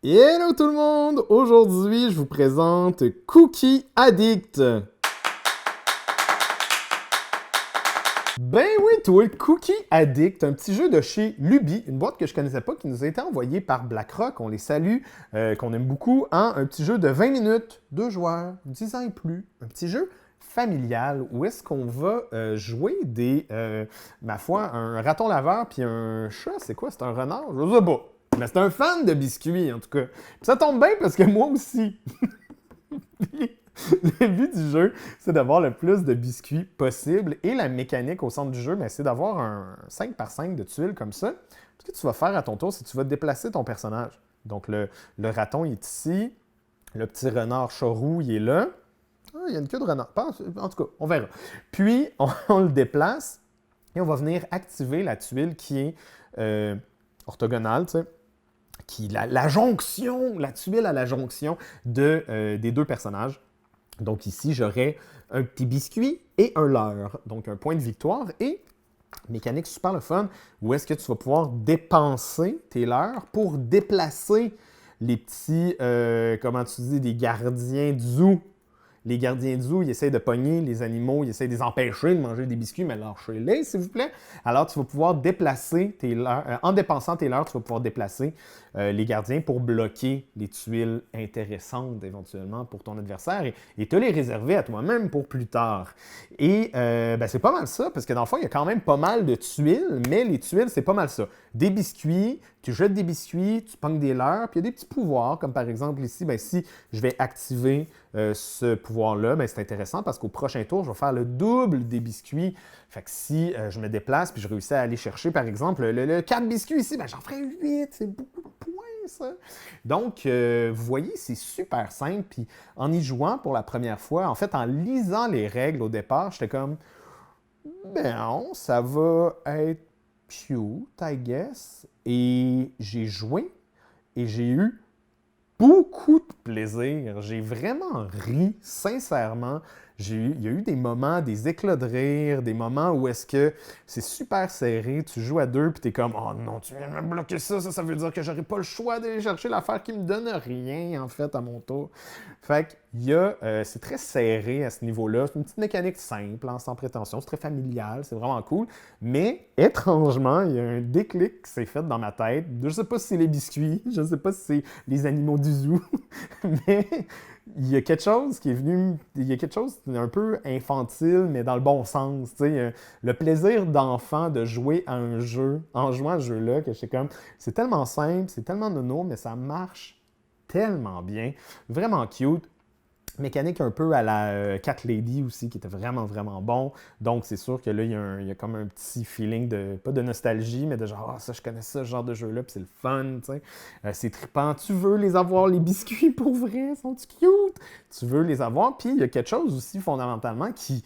Hello tout le monde! Aujourd'hui, je vous présente Cookie Addict. Ben oui, toi, Cookie Addict, un petit jeu de chez Luby, une boîte que je connaissais pas, qui nous a été envoyée par BlackRock, on les salue, qu'on aime beaucoup, hein? Un petit jeu de 20 minutes, 2 joueurs, 10 ans et plus, un petit jeu familial où est-ce qu'on va jouer ma foi, un raton laveur puis un chat, c'est quoi? C'est un renard? Je sais pas. Mais c'est un fan de biscuits, en tout cas. Puis ça tombe bien parce que moi aussi. Le but du jeu, c'est d'avoir le plus de biscuits possible. Et la mécanique au centre du jeu, c'est d'avoir un 5x5 de tuiles comme ça. Ce que tu vas faire à ton tour, c'est que tu vas déplacer ton personnage. Donc le raton, il est ici. Le petit renard charroux, il est là. Ah, il y a une queue de renard. En tout cas, on verra. Puis, on le déplace et on va venir activer la tuile qui est orthogonale, tu sais. La jonction, la tuile à la jonction des deux personnages. Donc ici, j'aurai un petit biscuit et un leurre. Donc un point de victoire et mécanique super le fun où est-ce que tu vas pouvoir dépenser tes leurres pour déplacer les petits, comment tu dis, des gardiens du zoo. Les gardiens de zoo, ils essayent de pogner les animaux, ils essayent de les empêcher de manger des biscuits, mais lâchez-les, s'il vous plaît. Alors, tu vas pouvoir déplacer tes leurres, en dépensant tes leurres, tu vas pouvoir déplacer les gardiens pour bloquer les tuiles intéressantes, éventuellement, pour ton adversaire et te les réserver à toi-même pour plus tard. Et c'est pas mal ça, parce que dans le fond, il y a quand même pas mal de tuiles, mais les tuiles, c'est pas mal ça. Des biscuits, tu jettes des biscuits, tu pognes des leurres, puis il y a des petits pouvoirs, comme par exemple ici, si je vais activer ce pouvoir-là, c'est intéressant parce qu'au prochain tour, je vais faire le double des biscuits. Fait que si je me déplace puis je réussis à aller chercher, par exemple, le 4 biscuits ici, j'en ferai 8. C'est beaucoup de points, ça. Donc, vous voyez, c'est super simple. Puis en y jouant pour la première fois, en fait, en lisant les règles au départ, j'étais comme, non, ça va être cute, I guess. Et j'ai joué et j'ai eu beaucoup de plaisir. J'ai vraiment ri, sincèrement. Il y a eu des moments, des éclats de rire, des moments où est-ce que c'est super serré, tu joues à deux, puis t'es comme « Oh non, tu viens de me bloquer ça veut dire que j'aurai pas le choix d'aller chercher l'affaire qui me donne rien, en fait, à mon tour. » Fait que c'est très serré à ce niveau-là. C'est une petite mécanique simple, sans prétention. C'est très familial, c'est vraiment cool. Mais, étrangement, il y a un déclic qui s'est fait dans ma tête. Je sais pas si c'est les biscuits, je sais pas si c'est les animaux du zoo, mais il y a quelque chose qui est venu... Il y a quelque chose d'un peu infantile, mais dans le bon sens. Le plaisir d'enfant de jouer à un jeu, en jouant à ce jeu-là, que c'est comme... C'est tellement simple, c'est tellement nono, mais ça marche tellement bien. Vraiment cute. Mécanique un peu à la Cat Lady aussi, qui était vraiment, vraiment bon. Donc, c'est sûr que là, il y a comme un petit feeling de, pas de nostalgie, mais de genre, ça, je connais ça, ce genre de jeu-là, puis c'est le fun, tu sais. C'est trippant. Tu veux les avoir, les biscuits, pour vrai, sont-ils cute? Tu veux les avoir. Puis, il y a quelque chose aussi, fondamentalement, qui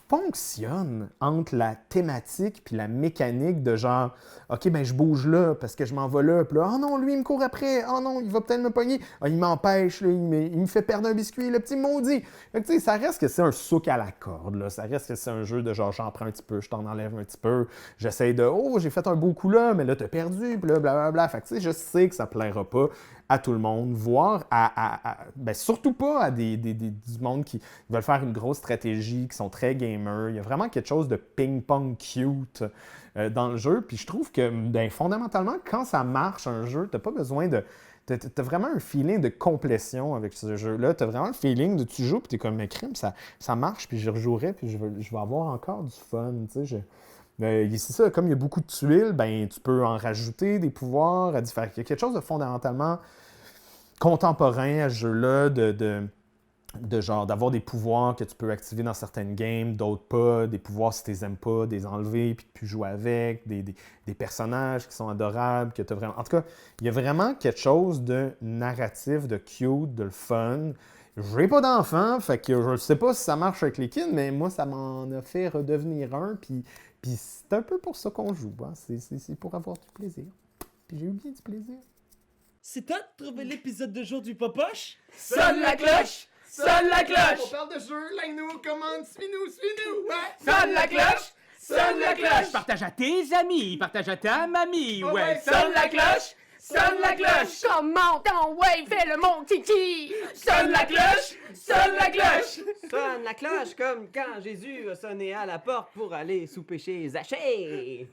fonctionne entre la thématique puis la mécanique de genre OK, je bouge là parce que je m'en vais là. Puis là, oh non, lui, il me court après. Oh non, il va peut-être me pogner. Il m'empêche, là, il me fait perdre un biscuit, le petit maudit. Fait que, tu sais, ça reste que c'est un souk à la corde, là. Ça reste que c'est un jeu de genre, j'en prends un petit peu, je t'en enlève un petit peu. J'essaie de, oh, j'ai fait un beau coup là, mais là, t'as perdu, puis là, blablabla. Fait que, tu sais, je sais que ça plaira pas à tout le monde, voire surtout pas à du monde qui veulent faire une grosse stratégie, qui sont très gamers. Il y a vraiment quelque chose de ping-pong cute dans le jeu. Puis je trouve que, fondamentalement, quand ça marche un jeu, t'as pas besoin de... T'as vraiment un feeling de complétion avec ce jeu-là. T'as vraiment le feeling de tu joues, puis t'es comme, mais crime, ça marche, puis je rejouerai, puis je vais avoir encore du fun, tu sais. C'est ça, comme il y a beaucoup de tuiles, tu peux en rajouter des pouvoirs à différents. Il y a quelque chose de fondamentalement contemporain à ce jeu-là, de genre d'avoir des pouvoirs que tu peux activer dans certaines games, d'autres pas, des pouvoirs si tu les aimes pas, des enlever puis de plus jouer avec, des personnages qui sont adorables, que tu as vraiment. En tout cas, il y a vraiment quelque chose de narratif, de cute, de le fun. J'ai pas d'enfant, fait que je ne sais pas si ça marche avec les kids, mais moi, ça m'en a fait redevenir un, puis c'est un peu pour ça qu'on joue. Hein. C'est pour avoir du plaisir. Puis j'ai eu bien du plaisir. C'est toi de trouver l'épisode de jour du Popoche? Sonne la cloche! Sonne la cloche! On parle de jeu, like-nous, commande, suis-nous! Ouais. Sonne la cloche! Sonne la cloche! Partage à tes amis, partage à ta mamie, Ouais, sonne la cloche! sonne la cloche. Comment ton ouais, fais le mon kiki. Sonne la cloche, sonne la cloche. Sonne la cloche comme quand Jésus a sonné à la porte pour aller souper chez Zachée.